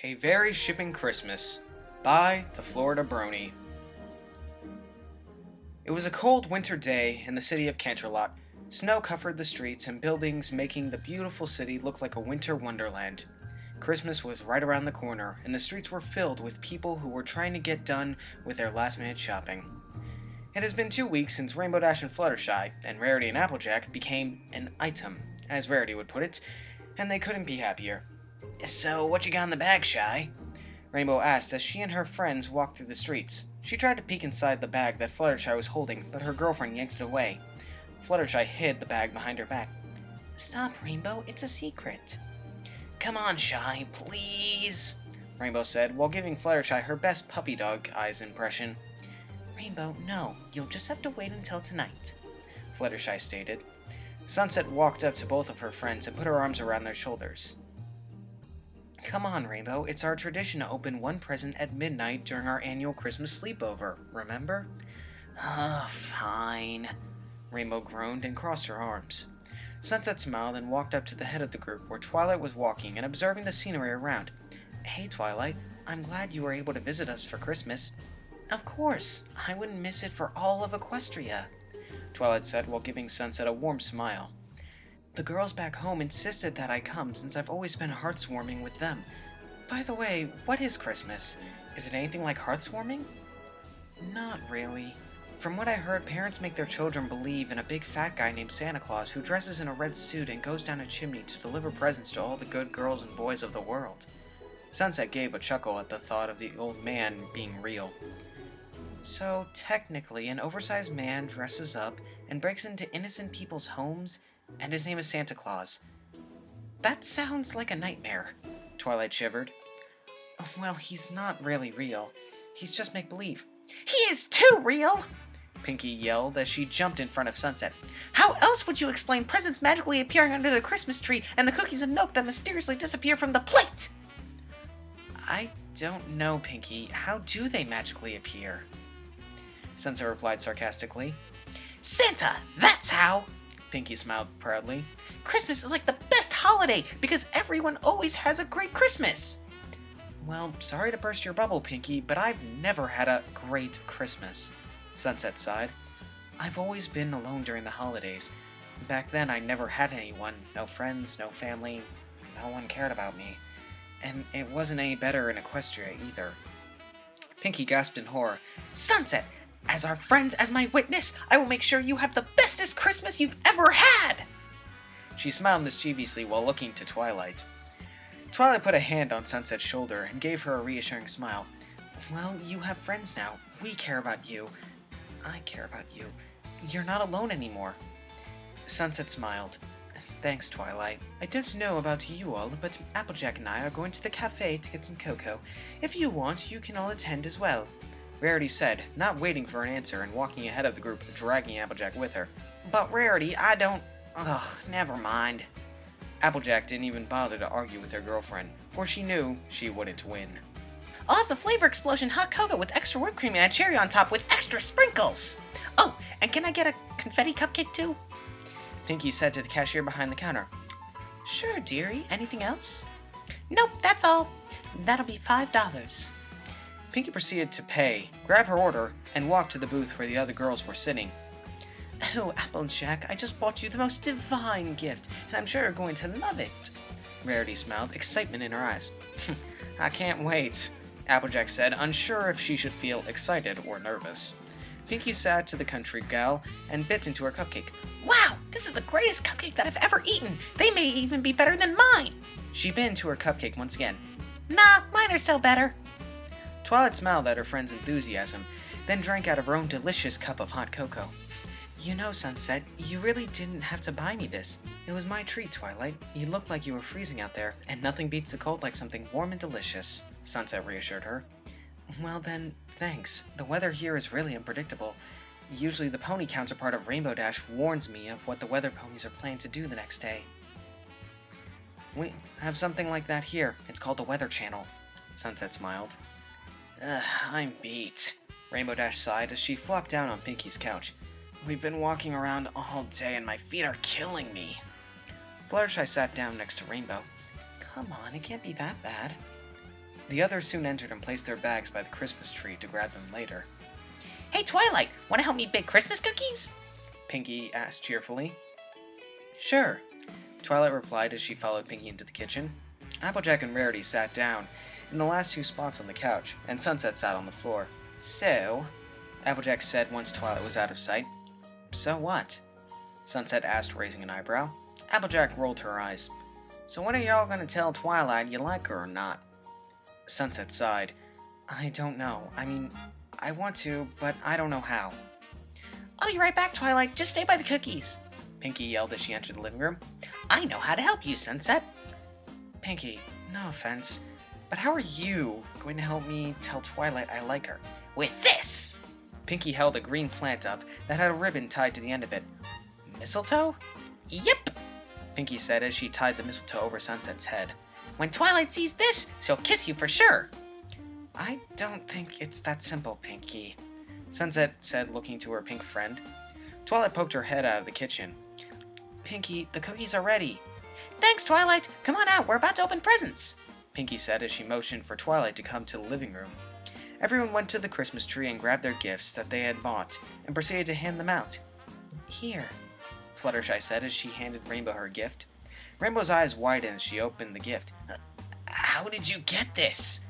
A Very Shipping Christmas by the Florida Brony. It was a cold winter day in the city of Canterlot. Snow covered the streets and buildings, making the beautiful city look like a winter wonderland. Christmas was right around the corner, and the streets were filled with people who were trying to get done with their last-minute shopping. It has been 2 weeks since Rainbow Dash and Fluttershy, and Rarity and Applejack became an item, as Rarity would put it, and they couldn't be happier. "So, what you got in the bag, Shy?" Rainbow asked as she and her friends walked through the streets. She tried to peek inside the bag that Fluttershy was holding, but her girlfriend yanked it away. Fluttershy hid the bag behind her back. "Stop, Rainbow, it's a secret." "Come on, Shy, please," Rainbow said, while giving Fluttershy her best puppy dog eyes impression. "Rainbow, no, you'll just have to wait until tonight," Fluttershy stated. Sunset walked up to both of her friends and put her arms around their shoulders. "Come on, Rainbow, it's our tradition to open one present at midnight during our annual Christmas sleepover, remember?" Fine," Rainbow groaned and crossed her arms. Sunset smiled and walked up to the head of the group where Twilight was walking and observing the scenery around. "Hey, Twilight, I'm glad you were able to visit us for Christmas." "Of course, I wouldn't miss it for all of Equestria," Twilight said while giving Sunset a warm smile. "The girls back home insisted that I come since I've always been heartswarming with them. By the way, what is Christmas? Is it anything like heartswarming?" "Not really. From what I heard, parents make their children believe in a big fat guy named Santa Claus who dresses in a red suit and goes down a chimney to deliver presents to all the good girls and boys of the world." Sunset gave a chuckle at the thought of the old man being real. "So, technically, an oversized man dresses up and breaks into innocent people's homes, and his name is Santa Claus. That sounds like a nightmare," Twilight shivered. "Well, he's not really real. He's just make-believe." "He is too real!" Pinkie yelled as she jumped in front of Sunset. "How else would you explain presents magically appearing under the Christmas tree and the cookies and milk that mysteriously disappear from the plate?" "I don't know, Pinkie. How do they magically appear?" Sunset replied sarcastically. "Santa, that's how!" Pinkie smiled proudly. "Christmas is like the best holiday because everyone always has a great Christmas." "Well, sorry to burst your bubble, Pinkie, but I've never had a great Christmas," Sunset sighed. "I've always been alone during the holidays. Back then, I never had anyone. No friends, no family. No one cared about me. And it wasn't any better in Equestria, either." Pinkie gasped in horror. "Sunset! As our friends, as my witness, I will make sure you have the bestest Christmas you've ever had!" She smiled mischievously while looking to Twilight. Twilight put a hand on Sunset's shoulder and gave her a reassuring smile. "Well, you have friends now. We care about you. I care about you. You're not alone anymore." Sunset smiled. "Thanks, Twilight. I don't know about you all, but Applejack and I are going to the cafe to get some cocoa. If you want, you can all attend as well," Rarity said, not waiting for an answer and walking ahead of the group, dragging Applejack with her. "But Rarity, I don't... never mind." Applejack didn't even bother to argue with her girlfriend, for she knew she wouldn't win. "I'll have the flavor explosion hot cocoa with extra whipped cream and a cherry on top with extra sprinkles! Oh, and can I get a confetti cupcake too?" Pinkie said to the cashier behind the counter. "Sure, dearie. Anything else?" "Nope, that's all. That'll be $5. Pinkie proceeded to pay, grab her order, and walk to the booth where the other girls were sitting. "Oh, Applejack, I just bought you the most divine gift, and I'm sure you're going to love it." Rarity smiled, excitement in her eyes. "I can't wait," Applejack said, unsure if she should feel excited or nervous. Pinkie sat to the country gal and bit into her cupcake. "Wow, this is the greatest cupcake that I've ever eaten! They may even be better than mine!" She bit into her cupcake once again. "Nah, mine are still better." Twilight smiled at her friend's enthusiasm, then drank out of her own delicious cup of hot cocoa. "You know, Sunset, you really didn't have to buy me this. It was my treat, Twilight. You looked like you were freezing out there, and nothing beats the cold like something warm and delicious," Sunset reassured her. "Well then, thanks. The weather here is really unpredictable. Usually the pony counterpart of Rainbow Dash warns me of what the weather ponies are planning to do the next day." "We have something like that here. It's called the Weather Channel," Sunset smiled. I'm beat," Rainbow Dash sighed as she flopped down on Pinkie's couch. "We've been walking around all day and my feet are killing me." Fluttershy sat down next to Rainbow. "Come on, it can't be that bad." The others soon entered and placed their bags by the Christmas tree to grab them later. Hey, Twilight, want to help me bake Christmas cookies? Pinkie asked cheerfully. Sure, Twilight replied as she followed Pinkie into the kitchen. Applejack and Rarity sat down in the last two spots on the couch, and Sunset sat on the floor. So, Applejack said once Twilight was out of sight. So what? Sunset asked, raising an eyebrow. Applejack rolled her eyes. So when are y'all gonna tell Twilight you like her or not? Sunset sighed. I don't know. I mean, I want to, but I don't know how. I'll be right back, Twilight. Just stay by the cookies. Pinkie yelled as she entered the living room. I know how to help you, Sunset. Pinkie, no offense, but how are you going to help me tell Twilight I like her? With this! Pinkie held a green plant up that had a ribbon tied to the end of it. Mistletoe? Yep, Pinkie said as she tied the mistletoe over Sunset's head. when Twilight sees this, she'll kiss you for sure. I don't think it's that simple, Pinkie, Sunset said, looking to her pink friend. Twilight poked her head out of the kitchen. Pinkie, the cookies are ready. Thanks, Twilight. Come on out, we're about to open presents. Pinkie said as she motioned for Twilight to come to the living room. Everyone went to the Christmas tree and grabbed their gifts that they had bought and proceeded to hand them out. Here, Fluttershy said as she handed Rainbow her gift. Rainbow's eyes widened as she opened the gift. How did you get this?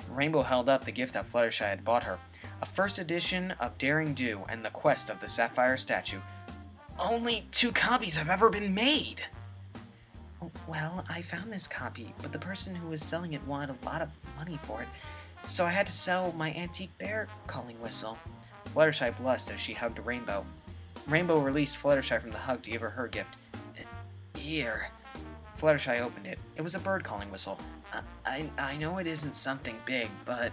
Rainbow held up the gift that Fluttershy had bought her, a first edition of Daring Do and the Quest of the Sapphire Statue. Only 2 copies have ever been made! Well, I found this copy, but the person who was selling it wanted a lot of money for it, so I had to sell my antique bear calling whistle. Fluttershy blushed as she hugged Rainbow. Rainbow released Fluttershy from the hug to give her gift. Here. Fluttershy opened it. It was a bird calling whistle. I know it isn't something big, but...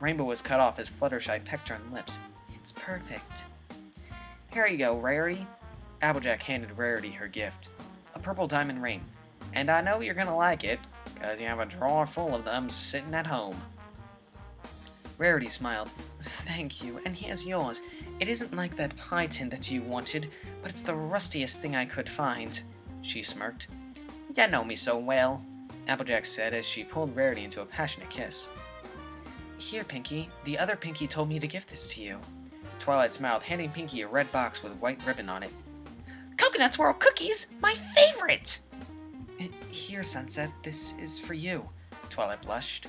Rainbow was cut off as Fluttershy pecked her on the lips. It's perfect. Here you go, Rarity. Applejack handed Rarity her gift. A purple diamond ring. And I know you're gonna like it, because you have a drawer full of them sitting at home. Rarity smiled. Thank you, and here's yours. It isn't like that pie tin that you wanted, but it's the rustiest thing I could find. She smirked. You know me so well, Applejack said as she pulled Rarity into a passionate kiss. Here, Pinkie. The other Pinkie told me to give this to you. Twilight smiled, handing Pinkie a red box with a white ribbon on it. Coconut swirl cookies! My favorite! Here, Sunset. This is for you. Twilight blushed.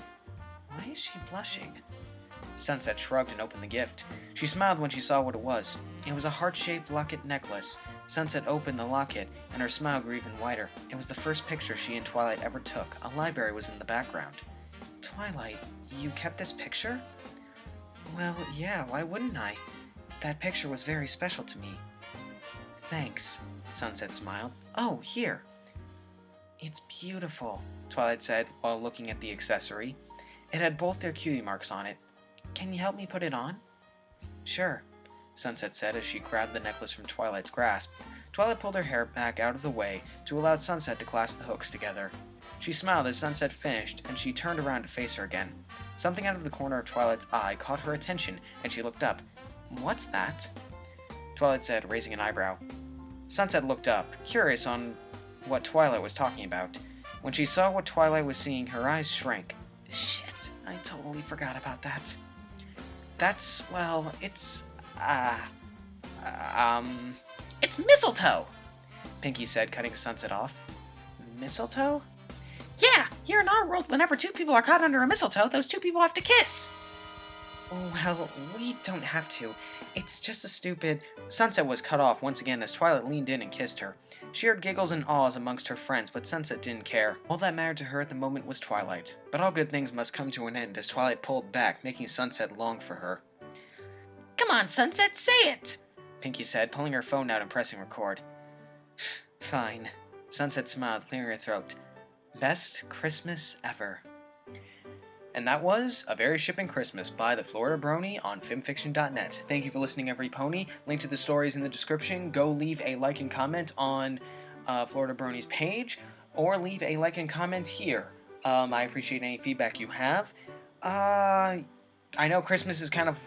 Why is she blushing? Sunset shrugged and opened the gift. She smiled when she saw what it was. It was a heart-shaped locket necklace. Sunset opened the locket, and her smile grew even wider. It was the first picture she and Twilight ever took. A library was in the background. Twilight, you kept this picture? Well, yeah, why wouldn't I? That picture was very special to me. Thanks, Sunset smiled. Oh, here. It's beautiful, Twilight said while looking at the accessory. It had both their cutie marks on it. Can you help me put it on? Sure, Sunset said as she grabbed the necklace from Twilight's grasp. Twilight pulled her hair back out of the way to allow Sunset to clasp the hooks together. She smiled as Sunset finished, and she turned around to face her again. Something out of the corner of Twilight's eye caught her attention, and she looked up. What's that? Twilight said, raising an eyebrow. Sunset looked up, curious on what Twilight was talking about. When she saw what Twilight was seeing, her eyes shrank. Shit, I totally forgot about that. That's, well, it's, It's mistletoe! Pinkie said, cutting Sunset off. Mistletoe? Yeah, here in our world, whenever 2 people are caught under a mistletoe, those 2 people have to kiss. Well, we don't have to. It's just a stupid... Sunset was cut off once again as Twilight leaned in and kissed her. She heard giggles and awes amongst her friends, but Sunset didn't care. All that mattered to her at the moment was Twilight. But all good things must come to an end as Twilight pulled back, making Sunset long for her. Come on, Sunset, say it! Pinkie said, pulling her phone out and pressing record. Fine. Sunset smiled, clearing her throat. Best Christmas ever. And that was A Very Shipping Christmas by the Florida Brony on FimFiction.net. Thank you for listening, every pony. Link to the stories in the description. Go leave a like and comment on Florida Brony's page, or leave a like and comment here. I appreciate any feedback you have. I know Christmas is kind of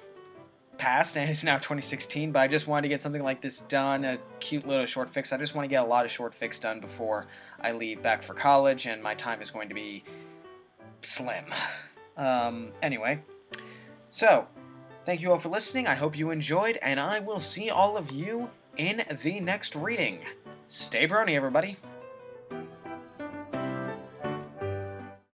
past and it's now 2016, but I just wanted to get something like this done, a cute little short fix. I just want to get a lot of short fix done before I leave back for college, and my time is going to be slim. Anyway, so thank you all for listening. I hope you enjoyed, and I will see all of you in the next reading. Stay brony, everybody.